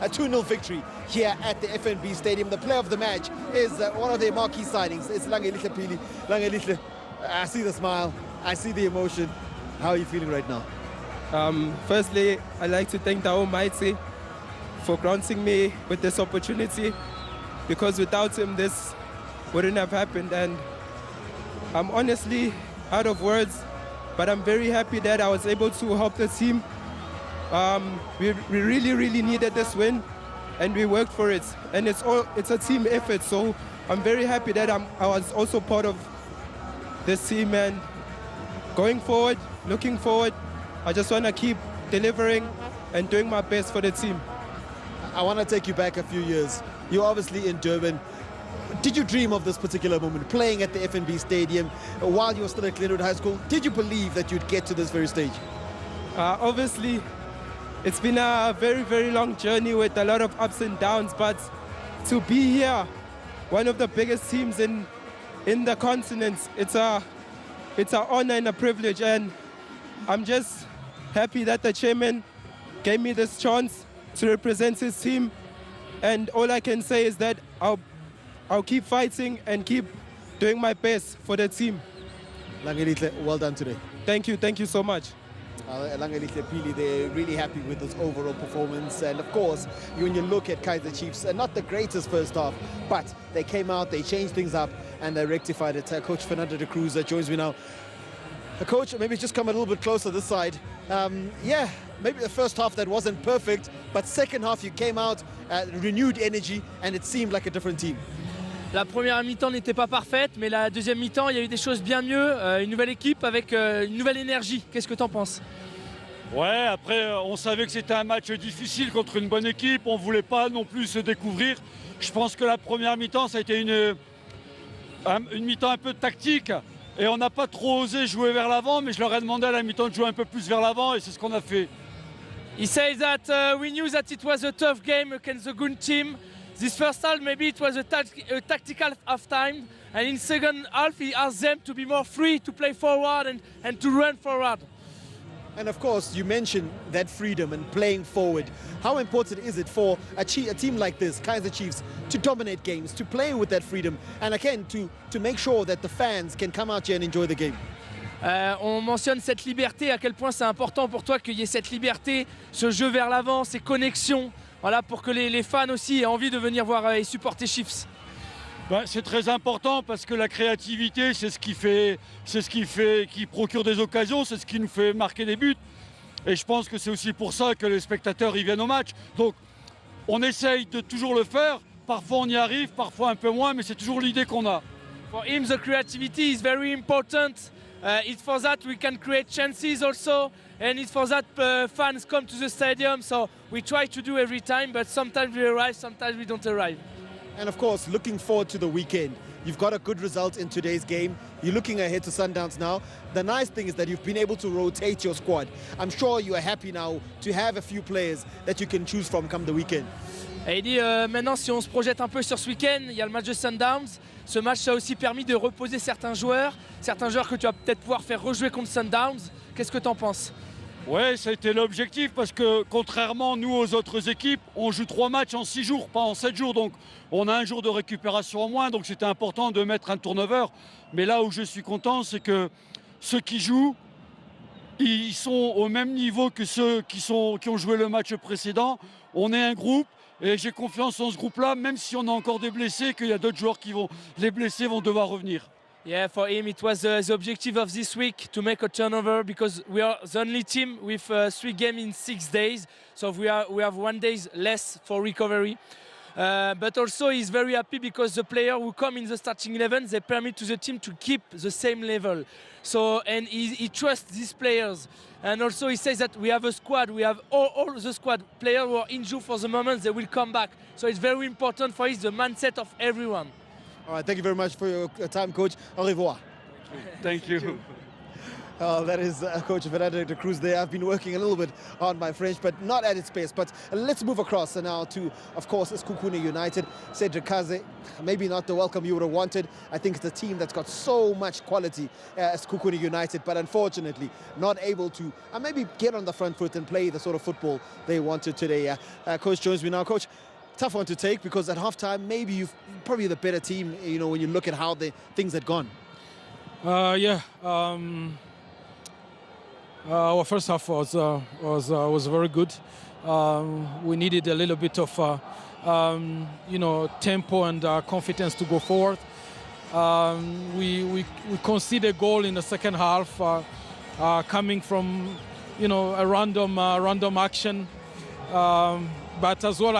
a 2-0 victory here at the FNB Stadium. The player of the match is one of their marquee signings. It's Langelihle Pili. Langelihle, I see the smile, I see the emotion. How are you feeling right now? Firstly, I'd like to thank the Almighty for granting me with this opportunity, because without him this wouldn't have happened, and I'm honestly out of words, but I'm very happy that I was able to help the team. We really needed this win, and we worked for it, and it's a team effort, so I'm very happy that I was also part of this team. And going forward, looking forward, I just want to keep delivering and doing my best for the team. I want to take you back a few years. You're obviously in Durban. Did you dream of this particular moment, playing at the FNB Stadium while you were still at Glenwood High School? Did you believe that you'd get to this very stage? Obviously, it's been a very long journey with a lot of ups and downs, but to be here, one of the biggest teams in the continent, it's an honor and a privilege, and I'm just happy that the chairman gave me this chance to represent his team, and all I can say is that I'll keep fighting and keep doing my best for the team. Langelihle, well done today. Thank you so much. Langelihle Pili, they're really happy with this overall performance, and of course, when you look at Kaizer Chiefs, not the greatest first half, but they came out, they changed things up, and they rectified it. Coach Fernando de Cruz joins me now. Coach, maybe just come a little bit closer this side. Yeah, maybe the first half that wasn't perfect, but second half you came out, renewed energy, and it seemed like a different team. La première mi-temps n'était pas parfaite, mais la deuxième mi-temps, il y a eu des choses bien mieux. Une nouvelle équipe avec une nouvelle énergie. Qu'est-ce que tu en penses? Ouais, après, on savait que c'était un match difficile contre une bonne équipe. On ne voulait pas non plus se découvrir. Je pense que la première mi-temps, ça a été une mi-temps un peu tactique. Et on n'a pas trop osé jouer vers l'avant, mais je leur ai demandé à la mi-temps de jouer un peu plus vers l'avant, et c'est ce qu'on a fait. He says that we knew that it was a tough game against a good team. This first half, maybe it was a tactical half time, and in second half, he asked them to be more free, to play forward and to run forward. And of course, you mentioned that freedom and playing forward. How important is it for a team like this, Kaizer Chiefs, to dominate games, to play with that freedom, and again, to make sure that the fans can come out here and enjoy the game? On mentionne cette liberté, à quel point c'est important pour toi qu'il y ait cette liberté, ce jeu vers l'avant, ces connexions, voilà, pour que les fans aussi aient envie de venir voir et supporter Chiefs. Ben, c'est très important parce que la créativité, c'est ce qui procure des occasions, c'est ce qui nous fait marquer des buts. Et je pense que c'est aussi pour ça que les spectateurs y viennent au match. Donc on essaye de toujours le faire, parfois on y arrive, parfois un peu moins, mais c'est toujours l'idée qu'on a. For him, the creativity is very important. It's for that we can create chances also, and it's for that fans come to the stadium. So we try to do every time, but sometimes we arrive, sometimes we don't arrive. And of course, looking forward to the weekend. You've got a good result in today's game. You're looking ahead to Sundowns now. The nice thing is that you've been able to rotate your squad. I'm sure you are happy now to have a few players that you can choose from come the weekend. Et il dit maintenant, si on se projette un peu sur ce week-end, il y a le match de Sundowns. Ce match, ça a aussi permis de reposer certains joueurs que tu vas peut-être pouvoir faire rejouer contre Sundowns. Qu'est-ce que tu en penses? Ouais, ça a été l'objectif parce que contrairement nous aux autres équipes, on joue 3 matchs en 6 jours, pas en 7 jours. Donc on a un jour de récupération en moins, donc c'était important de mettre un turnover. Mais là où je suis content, c'est que ceux qui jouent, ils sont au même niveau que ceux qui ont joué le match précédent. On est un groupe. Et j'ai confiance en ce groupe-là, même si on a encore des blessés, qu'il y a d'autres joueurs les blessés vont devoir revenir. Yeah, for him it was the objective of this week to make a turnover because we are the only team with 3 games in 6 days, so we have 1 day less for recovery. But also he's very happy because the player who come in the starting 11, they permit to the team to keep the same level. So, and he trusts these players. And also he says that we have a squad, we have all the squad players who are injured for the moment, they will come back. So it's very important for the mindset of everyone. All right, thank you very much for your time, Coach. Au revoir. Thank you. Oh, that is Coach Fernando de Cruz there. I've been working a little bit on my French, but not at its best. But let's move across now to, of course, Sekhukhune United. Cedric Kaze, maybe not the welcome you would have wanted. I think it's a team that's got so much quality as Sekhukhune United, but unfortunately not able to maybe get on the front foot and play the sort of football they wanted today. Coach joins me now. Coach, tough one to take because at halftime, maybe you've probably the better team, you know, when you look at how things had gone. Our first half was very good. We needed a little bit of tempo and confidence to go forward. We conceded a goal in the second half, coming from a random action. But as well,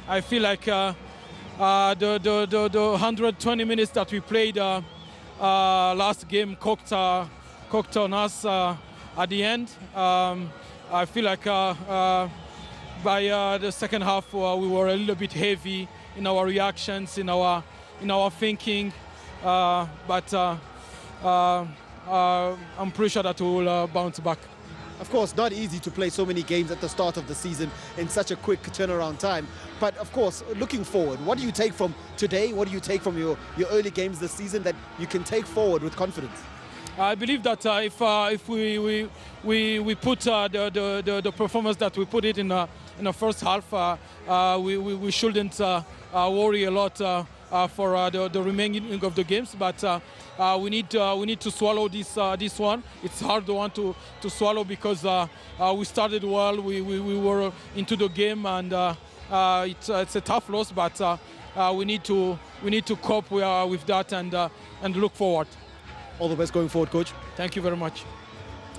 I feel like the 120 minutes that we played last game cooked on us. At the end, I feel like by the second half we were a little bit heavy in our reactions, in our thinking. But I'm pretty sure that we will bounce back. Of course, not easy to play so many games at the start of the season in such a quick turnaround time. But of course, looking forward, what do you take from today? What do you take from your early games this season that you can take forward with confidence? I believe that if we put the performance that we put it in the first half, we shouldn't worry a lot for the remaining of the games. But we need to swallow this one. It's hard one to swallow because we started well. We were into the game, and it's a tough loss. But we need to cope with that and look forward. All the best going forward, Coach. Thank you very much.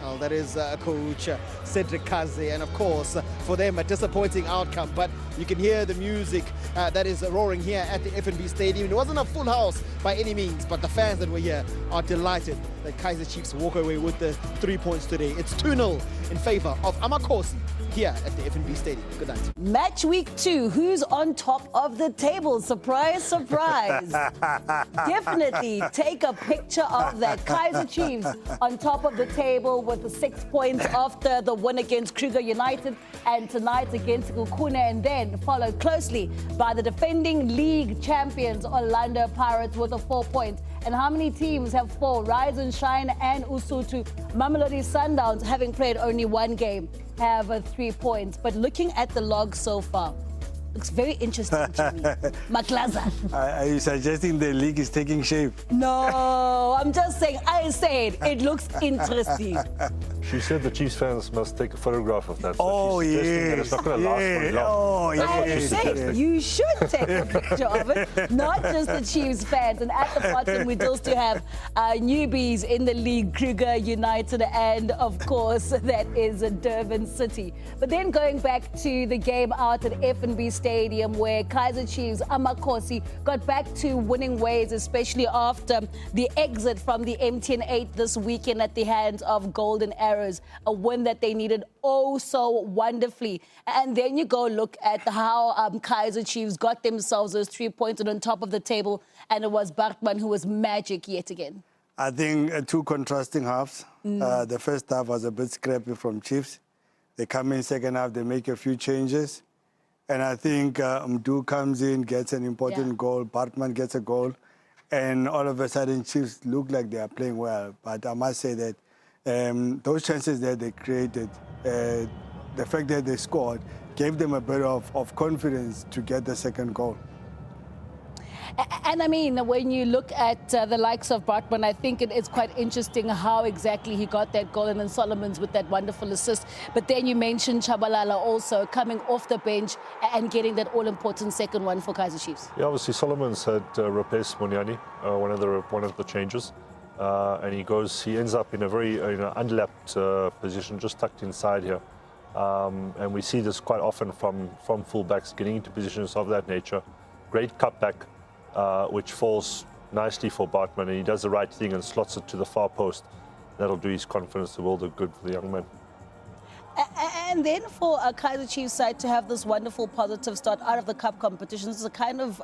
Well, that is Coach Cedric Kaze, and of course, for them, a disappointing outcome. But you can hear the music that is roaring here at the FNB Stadium. It wasn't a full house by any means, but the fans that were here are delighted that Kaizer Chiefs walk away with the 3 points today. It's 2-0 in favor of Amakhosi here at the FNB Stadium. Good night. Match week 2. Who's on top of the table? Surprise, surprise. Definitely take a picture of that. Kaizer Chiefs on top of the table with the 6 points after the win against Kaizer United and tonight against Sekhukhune, and then followed closely by the defending league champions Orlando Pirates with a 4 points. And how many teams have 4? Rise and Shine and Usutu. Mamelodi Sundowns, having played only 1 game, have 3 points. But looking at the log so far, looks very interesting, Jimmy. Maklaza. Are you suggesting the league is taking shape? No, I'm just saying, I said it looks interesting. She said the Chiefs fans must take a photograph of that. So Oh, she's suggesting that yes. it's not going to last very long. Oh, That's what I she's said suggesting. you should take a picture of it, not just the Chiefs fans. And at the bottom, we still have newbies in the league, Kaizer United, and of course, that is Durban City. But then going back to the game out at FNB Stadium, where Kaizer Chiefs, Amakhosi, got back to winning ways, especially after the exit from the MTN 8 this weekend at the hands of Golden Arrows, a win that they needed oh so wonderfully. And then you go look at how Kaizer Chiefs got themselves those 3 points on top of the table, and it was Bartman who was magic yet again. I think 2 contrasting halves. The first half was a bit scrappy from Chiefs. They come in second half, they make a few changes. And I think Mdu comes in, gets an important goal, Bartman gets a goal, and all of a sudden Chiefs look like they are playing well. But I must say that those chances that they created, the fact that they scored, gave them a bit of confidence to get the second goal. And I mean, when you look at the likes of Bartman, I think it is quite interesting how exactly he got that goal, and then Solomon's with that wonderful assist. But then you mentioned Chabalala also coming off the bench and getting that all-important second one for Kaizer Chiefs. Yeah, obviously Solomon's had replaced Moniani, one of the changes, and he ends up in a very underlapped position, just tucked inside here. And we see this quite often from fullbacks getting into positions of that nature. Great cutback, which falls nicely for Bartman, and he does the right thing and slots it to the far post. That'll do his confidence the world of good for the young man. And then for a Kaizer Chiefs side to have this wonderful positive start out of the cup competition, this is a kind of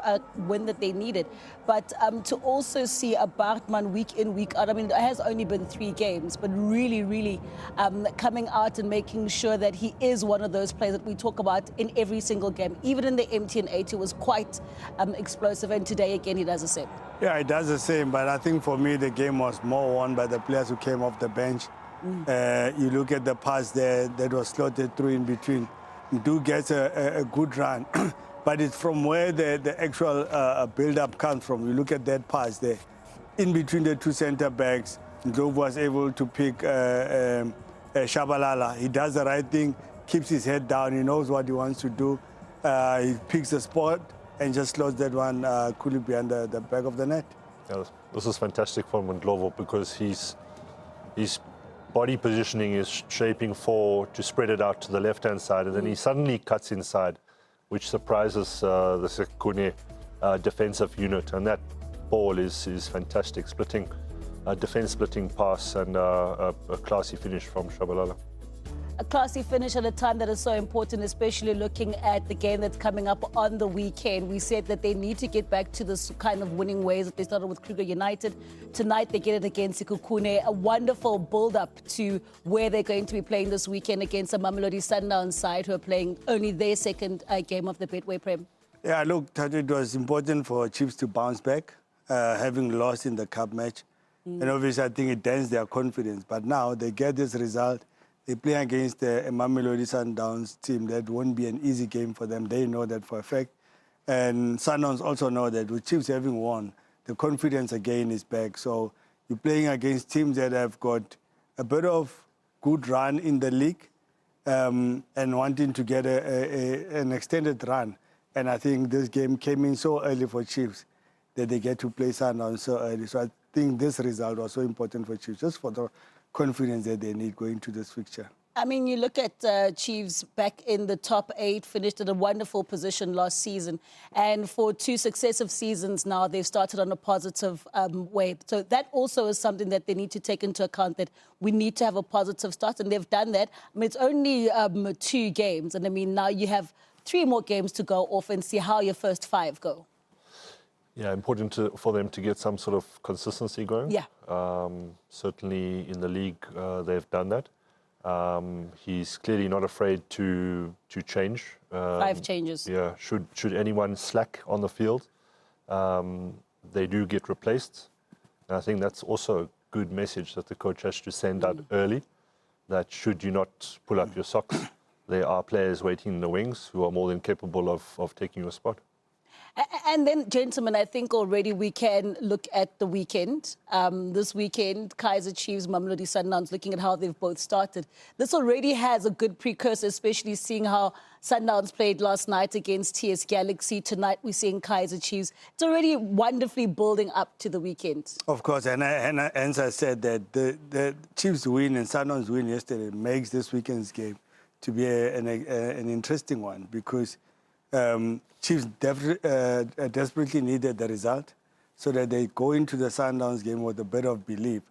win that they needed. But to also see a Bartman week in, week out, I mean, it has only been 3 games, but really coming out and making sure that he is one of those players that we talk about in every single game. Even in the MTN 8, he was quite explosive, and today again he does the same. Yeah, he does the same, but I think for me the game was more won by the players who came off the bench. You look at the pass there that was slotted through in between. Mdu gets a good run, but it's from where the actual build-up comes from. You look at that pass there, in between the 2 center backs. Mdu was able to pick Shabalala. He does the right thing, keeps his head down. He knows what he wants to do. He picks the spot and just slots that one coolly behind the back of the net. Yeah, this is fantastic from Ndlovu because his body positioning is shaping to spread it out to the left-hand side, and then he suddenly cuts inside, which surprises the Sekhukhune defensive unit, and that ball is fantastic, defense-splitting pass and a classy finish from Shabalala. A classy finish at a time that is so important, especially looking at the game that's coming up on the weekend. We said that they need to get back to this kind of winning ways that they started with Kaizer United. Tonight they get it against Sekhukhune. A wonderful build-up to where they're going to be playing this weekend against a Mamelodi Sundowns side who are playing only their second game of the Betway Prem. Yeah, look, it was important for Chiefs to bounce back, having lost in the cup match. And obviously I think it dents their confidence. But now they get this result. They play against a Mamelodi Sundowns team. That won't be an easy game for them. They know that for a fact. And Sundowns also know that with Chiefs having won, the confidence again is back. So you're playing against teams that have got a bit of good run in the league and wanting to get an extended run. And I think this game came in so early for Chiefs that they get to play Sundowns so early. So I think this result was so important for Chiefs, just for the confidence that they need going to this fixture. I mean, you look at Chiefs back in the top 8, finished at a wonderful position last season. And for 2 successive seasons now, they've started on a positive way. So that also is something that they need to take into account, that we need to have a positive start. And they've done that. I mean, it's only 2 games. And I mean, now you have 3 more games to go off and see how your first 5 go. Yeah, important for them to get some sort of consistency going. Yeah. Certainly in the league, they've done that. He's clearly not afraid to change. 5 changes. Yeah, should anyone slack on the field, they do get replaced. And I think that's also a good message that the coach has to send out early, that should you not pull up your socks, there are players waiting in the wings who are more than capable of taking your spot. And then, gentlemen, I think already we can look at the weekend. This weekend, Kaizer Chiefs, Mamelodi Sundowns, looking at how they've both started. This already has a good precursor, especially seeing how Sundowns played last night against TS Galaxy. Tonight we're seeing Kaizer Chiefs. It's already wonderfully building up to the weekend. Of course, and as I said, that the Chiefs win and Sundowns win yesterday makes this weekend's game to be an interesting one, because Chiefs desperately needed the result so that they go into the Sundowns game with a bit of belief.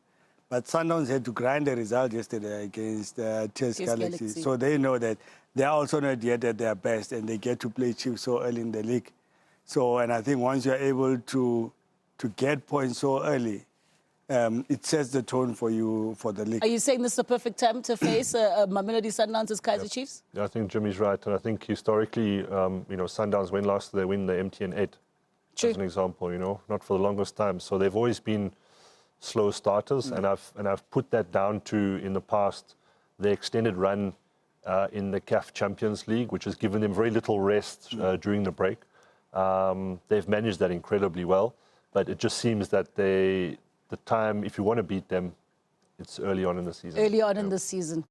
But Sundowns had to grind the result yesterday against TS Galaxy. So they know that they are also not yet at their best, and they get to play Chiefs so early in the league. So, and I think once you're able to get points so early, it sets the tone for you for the league. Are you saying this is a perfect time to face Mamelodi Sundowns as Kaizer Chiefs? Yeah, I think Jimmy's right, and I think historically, Sundowns when last they win the MTN 8, as an example. Not for the longest time. So they've always been slow starters, and I've put that down to, in the past, the extended run in the CAF Champions League, which has given them very little rest during the break. They've managed that incredibly well, but it just seems that the time, if you want to beat them, it's early on in the season. Early on in the season.